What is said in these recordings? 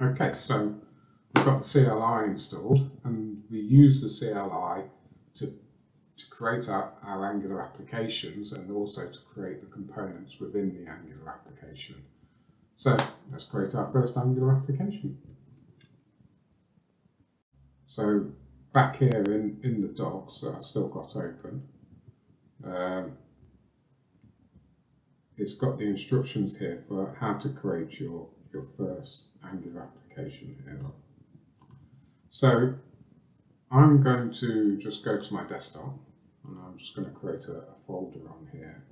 Okay, so we've got the CLI installed, and we use the CLI to create our Angular applications and also to create the components within the Angular application. So let's create our first Angular application. So back here in the docs that I've still got open, it's got the instructions here for how to create your first Angular application here. So I'm going to just go to my desktop and I'm just going to create a folder on here.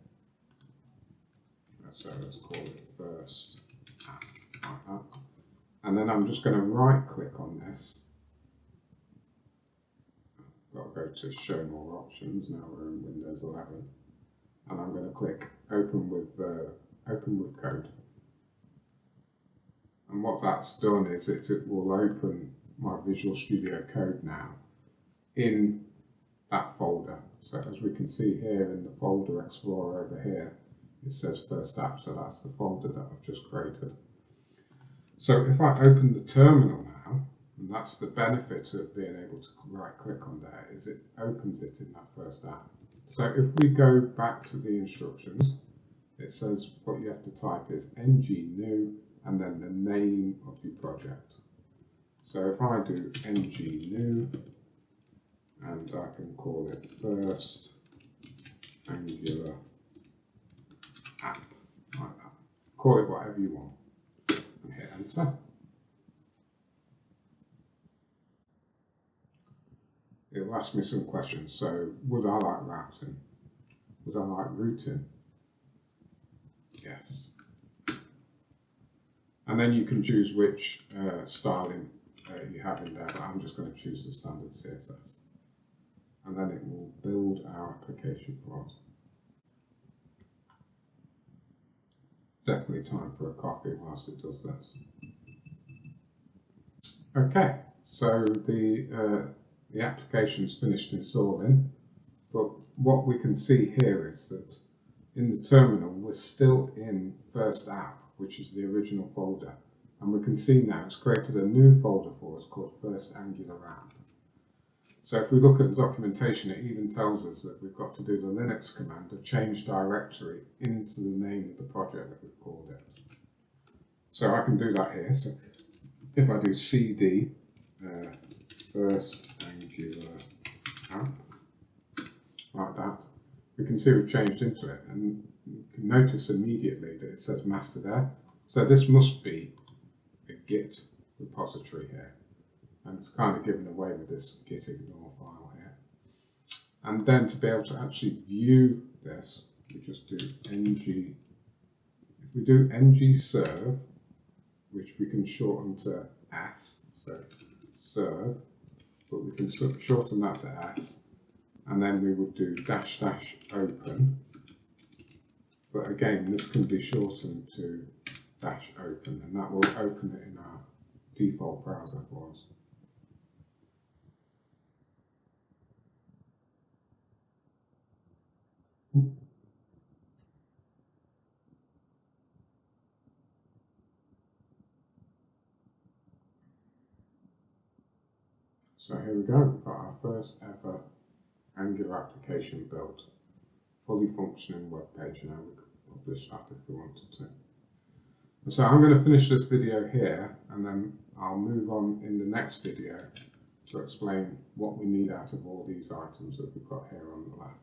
So let's call it first app, like that. And then I'm just going to right click on this. I've got to go to show more options. Now we're in Windows 11. And I'm going to click open with code. And what that's done is it will open my Visual Studio Code now in that folder. So as we can see here in the folder Explorer over here, it says first app, so that's the folder that I've just created. So if I open the terminal now, and that's the benefit of being able to right click on there, is it opens it in that first app. So if we go back to the instructions, it says what you have to type is ng new and then the name of your project. So if I do ng new and I can call it first Angular app, like that. Call it whatever you want and hit enter. It will ask me some questions. So would I like routing? Would I like routing? Yes. And then you can choose which styling you have in there, but I'm just going to choose the standard CSS. And then it will build our application for us. Definitely time for a coffee whilst it does this. Okay, so the application's finished installing, but what we can see here is that in the terminal we're still in first app, which is the original folder, and we can see now it's created a new folder for us called first Angular app. So if we look at the documentation, it even tells us that we've got to do the Linux command to change directory into the name of the project that we've called it. So I can do that here. So if I do cd first Angular app, like that, we can see we've changed into it, and you can notice immediately that it says master there. So this must be a Git repository here, and it's kind of given away with this git ignore file here. And then to be able to actually view this, we just do ng. If we do ng serve, which we can shorten to s, so serve, but we can shorten that to s, and then we would do -- open, but again this can be shortened to -open, and that will open it in our default browser for us. So here we go, we've got our first ever Angular application built, fully functioning web page. Now we could publish that if we wanted to. And so I'm going to finish this video here, and then I'll move on in the next video to explain what we need out of all these items that we've got here on the left.